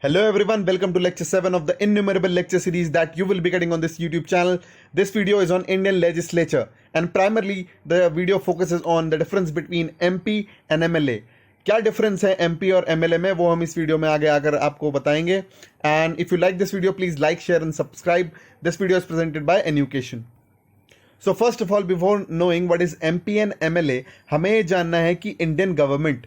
Hello everyone, welcome to lecture 7 of the innumerable lecture series that you will be getting on this YouTube channel. This video is on Indian legislature and primarily the video focuses on the difference between MP and MLA. क्या difference है MP और MLA में वो हम इस video में आगे आकर आपको बताएंगे. And if you like this video please like share and subscribe. This video is presented by education. So first of all before knowing what is MP and MLA, हमें ये जानना है कि इंडियन गवर्नमेंट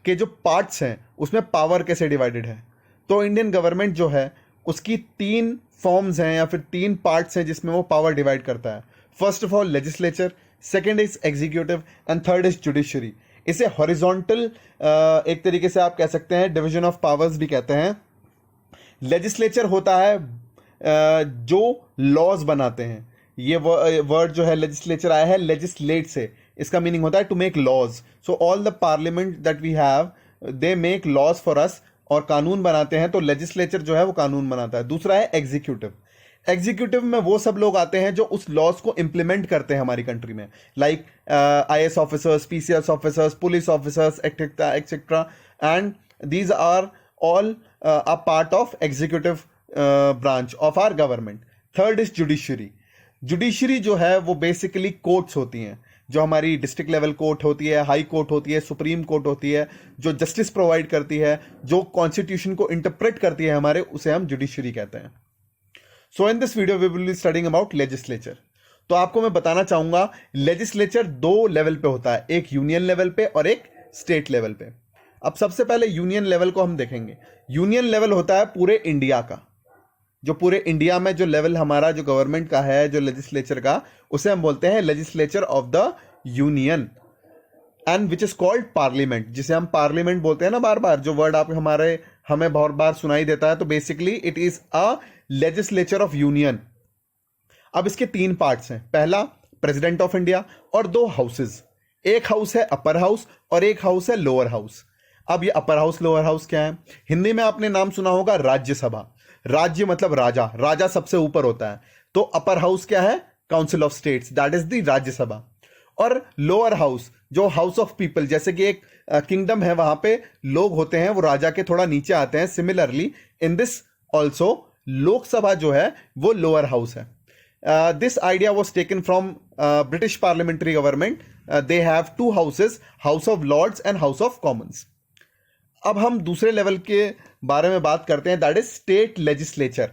के जो पार्ट्स हैं उसमें power कैसे डिवाइडेड है. तो इंडियन गवर्नमेंट जो है उसकी तीन फॉर्म्स हैं या फिर तीन पार्ट्स हैं जिसमें वो पावर डिवाइड करता है. First of all legislature, second is executive and third is judiciary. इसे हॉरिजॉन्टल एक तरीके से आप कह सकते हैं डिवीजन ऑफ पावर्स भी कहते हैं. लेजिस्लेचर होता है जो लॉज बनाते हैं. ये वर्ड जो है लेजिस्लेचर आया है लेजिस्लेट से. इसका मीनिंग होता है to make laws. So all the parliament that we have they make laws for us और कानून बनाते हैं. तो लेजिस्लेचर जो है वो कानून बनाता है. दूसरा है एग्जीक्यूटिव. एग्जीक्यूटिव में वो सब लोग आते हैं जो उस लॉज को इंप्लीमेंट करते हैं हमारी कंट्री में, like IAS officers, PCS officers, police officers etcetera, and these are all a part of executive branch of our government. Third is judiciary. Judiciary जो है वो बेसिकली कोर्ट्स होती हैं, जो हमारी डिस्ट्रिक्ट लेवल कोर्ट होती है, हाई कोर्ट होती है, सुप्रीम कोर्ट होती है, जो जस्टिस प्रोवाइड करती है, जो कॉन्स्टिट्यूशन को इंटरप्रेट करती है हमारे, उसे हम जुडिशरी कहते हैं. So in this video we will be studying about legislature. तो आपको मैं बताना चाहूंगा लेजिस्लेचर दो लेवल पे होता है, एक यूनियन लेवल पे और एक स्टेट लेवल पे. अब सबसे पहले यूनियन लेवल को हम देखेंगे. यूनियन लेवल होता है पूरे इंडिया का, जो पूरे इंडिया में जो लेवल हमारा जो गवर्नमेंट का है, जो लेजिस्लेचर का, उसे हम बोलते हैं legislature of the union and which is called parliament, जिसे हम पार्लियामेंट बोलते हैं ना बार बार, जो वर्ड आप हमें बहुत बार सुनाई देता है. तो basically it is a legislature of union. अब इसके तीन पार्ट्स हैं. पहला प्रेसिडेंट ऑफ इंडिया और दो हाउसेज. एक हाउस है अपर हाउस और एक हाउस है लोअर हाउस. अब ये अपर हाउस लोअर हाउस क्या है? हिंदी में आपने नाम सुना होगा राज्यसभा. राज्य मतलब राजा, राजा सबसे ऊपर होता है. तो अपर हाउस क्या है? Council of states, that is the Rajya Sabha. और लोअर हाउस जो हाउस ऑफ पीपल, जैसे कि एक किंगडम है, वहां पे लोग होते हैं, वो राजा के थोड़ा नीचे आते हैं. Similarly in this also Lok Sabha जो है वो लोअर हाउस है. This idea was taken from British parliamentary government. They have two houses, house of lords and house of commons. अब हम दूसरे लेवल के बारे में बात करते हैं, दैट इज स्टेट लेजिस्लेचर.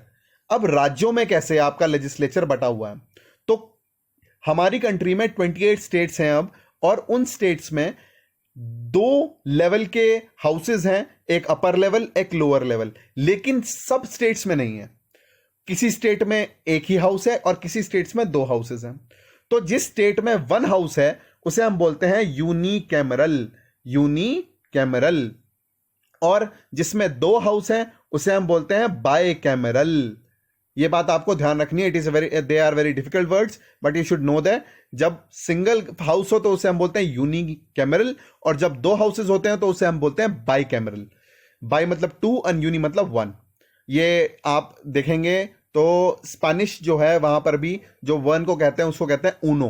अब राज्यों में कैसे आपका लेजिस्लेचर बटा हुआ है? तो हमारी कंट्री में 28 स्टेट्स हैं अब, और उन स्टेट्स में दो लेवल के हाउसेज हैं, एक अपर लेवल एक लोअर लेवल. लेकिन सब स्टेट्स में नहीं है. किसी स्टेट में एक ही हाउस है और किसी स्टेट्स में दो हाउसेज हैं. तो जिस स्टेट में वन हाउस है उसे हम बोलते हैं यूनिकैमरल. यूनिकैमरल. और जिसमें दो हाउस हैं उसे हम बोलते हैं बायकैमरल. ये बात आपको ध्यान रखनी है. It is they are very difficult words but you should know that. जब सिंगल हाउस हो तो उसे हम बोलते हैं यूनिकैमरल, और जब दो हाउसेज होते हैं तो उसे हम बोलते हैं बायकैमरल. बाय मतलब टू और यूनि मतलब वन. ये आप देखेंगे तो स्पेनिश जो है वहां पर भी जो वन को कहते हैं उसको कहते हैं ऊनो.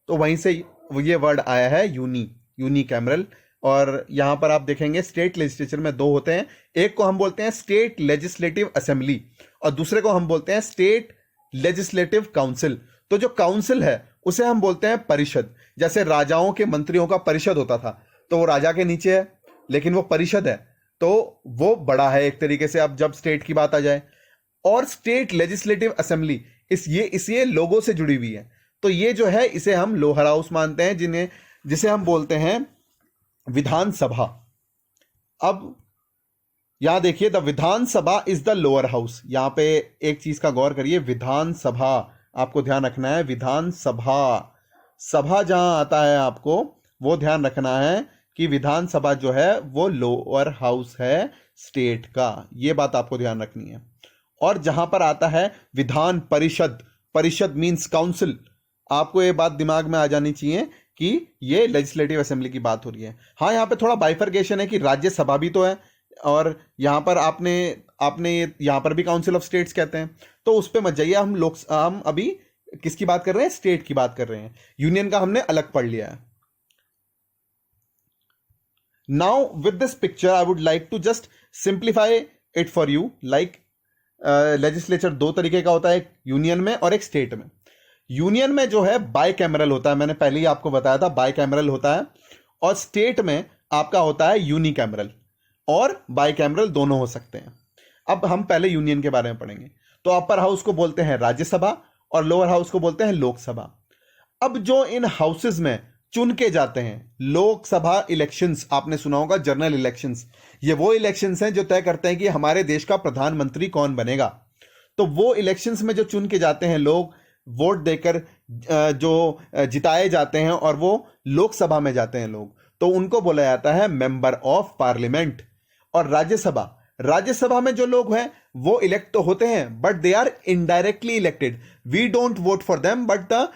तो वहीं से ये वर्ड आया है यूनिकैमरल. और यहां पर आप देखेंगे स्टेट लेजिस्लेचर में दो होते हैं. एक को हम बोलते हैं स्टेट लेजिस्लेटिव असेंबली और दूसरे को हम बोलते हैं स्टेट लेजिस्लेटिव काउंसिल. तो जो काउंसिल है उसे हम बोलते हैं परिषद. जैसे राजाओं के मंत्रियों का परिषद होता था, तो वो राजा के नीचे है लेकिन वो परिषद है, तो वो बड़ा है एक तरीके से. अब जब स्टेट की बात आ जाए, और स्टेट लेजिस्लेटिव असेंबली ये लोगों से जुड़ी हुई है. तो ये जो है इसे हम लोअर हाउस मानते हैं, जिसे हम बोलते हैं विधानसभा. अब यहां देखिए, the Vidhan Sabha is the lower house. यहां पे एक चीज का गौर करिए, विधानसभा आपको ध्यान रखना है. विधानसभा, सभा जहां आता है आपको वो ध्यान रखना है कि विधानसभा जो है वो लोअर हाउस है स्टेट का. ये बात आपको ध्यान रखनी है. और जहां पर आता है विधान परिषद, परिषद मींस काउंसिल, आपको ये बात दिमाग में आ जानी चाहिए कि ये लेजिस्लेटिव असेंबली की बात हो रही है. हाँ, यहाँ पे थोड़ा बाइफर्केशन है कि राज्यसभा भी तो है, और यहाँ पर आपने यहाँ पर भी काउंसिल ऑफ स्टेट्स कहते हैं. तो उस पर मत जाइए. हम अभी किसकी बात कर रहे हैं? स्टेट की बात कर रहे हैं. यूनियन का हमने अलग पढ़ लिया है. Now with this picture I would like to just simplify it for you like legislature दो तरीके का होता है, एक यूनियन में और एक स्टेट में। यूनियन में जो है बाइकैमरल होता है, मैंने पहले ही आपको बताया था बाइकैमरल होता है, और स्टेट में आपका होता है यूनिकैमरल, और बाइकैमरल दोनों हो सकते हैं। अब हम पहले यूनियन के बारे में पढ़ेंगे। तो अपर हाउस को बोलते हैं राज्यसभा और लोअर हाउस को बोलते हैं लोकसभा। अब जो इन हाउसेस में चुन के जाते हैं, लोकसभा इलेक्शंस आपने सुना होगा, जनरल इलेक्शंस, ये वो इलेक्शंस हैं जो तय करते हैं कि हमारे देश का प्रधानमंत्री कौन बनेगा। तो वो इलेक्शंस में जो चुन के जाते हैं लोग, वोट देकर जो जिताए जाते हैं और वो लोकसभा में जाते हैं लोग, तो उनको बोला जाता है मेंबर ऑफ पार्लियामेंट। और राज्यसभा में जो लोग हैं वो इलेक्ट तो होते हैं, but they are indirectly elected. We don't vote for them, but the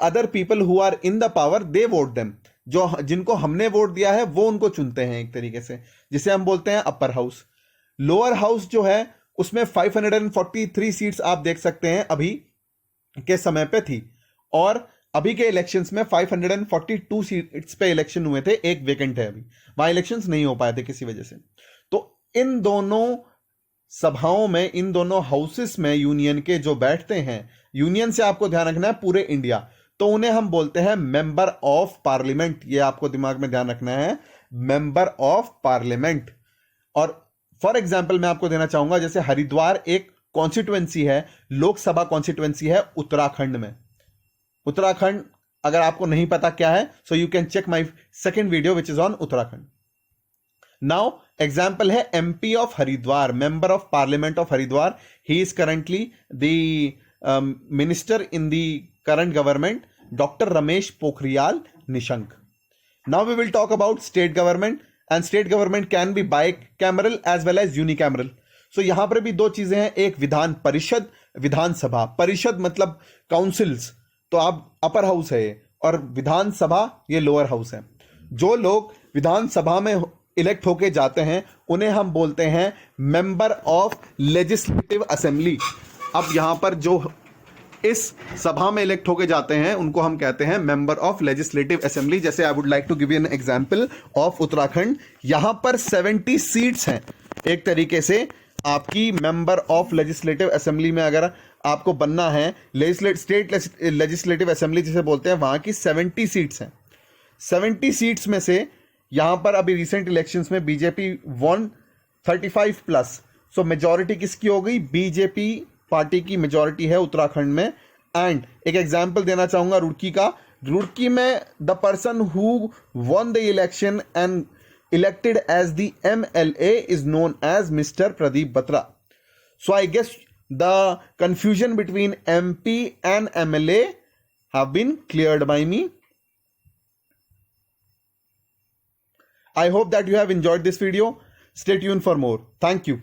other people who are in the power they vote them. जो जिनको हमने वोट दिया है वो उनको चुनते हैं एक तरीके से, जिसे हम बोलते हैं अपर हाउस। लोअर हाउस जो है उसमें 543 सीट्स आप देख सकते हैं अभी के समय पे थी, और अभी के इलेक्शंस में 542 सीट्स पे इलेक्शन हुए थे, एक वेकेंट है अभी, वहां इलेक्शंस नहीं हो पाए थे किसी वजह से। तो इन दोनों सभाओं में, इन दोनों हाउसेस में यूनियन के जो बैठते हैं, यूनियन से आपको ध्यान रखना है पूरे इंडिया, तो उन्हें हम बोलते हैं मेंबर ऑफ पार्लियामेंट। ये आपको दिमाग में ध्यान रखना है, मेंबर ऑफ पार्लियामेंट। और फॉर एग्जाम्पल मैं आपको देना चाहूंगा, जैसे हरिद्वार एक कॉन्स्टिट्युएंसी है, लोकसभा कॉन्स्टिट्युएंसी है उत्तराखंड में। उत्तराखंड अगर आपको नहीं पता क्या है, so you can check my second video which is on Uttarakhand. Now example है MP of Haridwar, member of parliament of Haridwar. He is currently the minister in the current government, doctor Ramesh Pokhriyal Nishank. Now we will talk about state government, and state government can be bicameral as well as unicameral. So यहां पर भी दो चीजें हैं, एक विधान परिषद, विधानसभा। परिषद मतलब councils, तो आप अपर हाउस है ये, और विधानसभा ये लोअर हाउस है। जो लोग विधानसभा में इलेक्ट होके जाते हैं उन्हें हम बोलते हैं मेंबर ऑफ लेजिस्लेटिव असेंबली। अब यहां पर जो इस सभा में इलेक्ट होके जाते हैं उनको हम कहते हैं मेंबर ऑफ लेजिस्लेटिव असेंबली। जैसे I would like to give you an example of Uttarakhand. यहां पर 70 सीट्स हैं। एक तरीके से आपकी मेंबर ऑफ लेजिस्लेटिव असेंबली में अगर आपको बनना है, स्टेट लेजिस्लेटिव असेंबली जिसे बोलते हैं, वहां की 70 सीट्स हैं। 70 सीट्स में से यहां पर अभी रिसेंट इलेक्शंस में बीजेपी वन 35 प्लस, सो मेजॉरिटी किसकी हो गई? बीजेपी पार्टी की मेजॉरिटी है उत्तराखंड में। एंड एक एग्जांपल देना चाहूंगा रुड़की का। रुड़की में the person who one the election and elected as the MLA is known as Mr. Pradeep Batra. So I guess the confusion between MP and MLA have been cleared by me. I hope that you have enjoyed this video. Stay tuned for more. Thank you.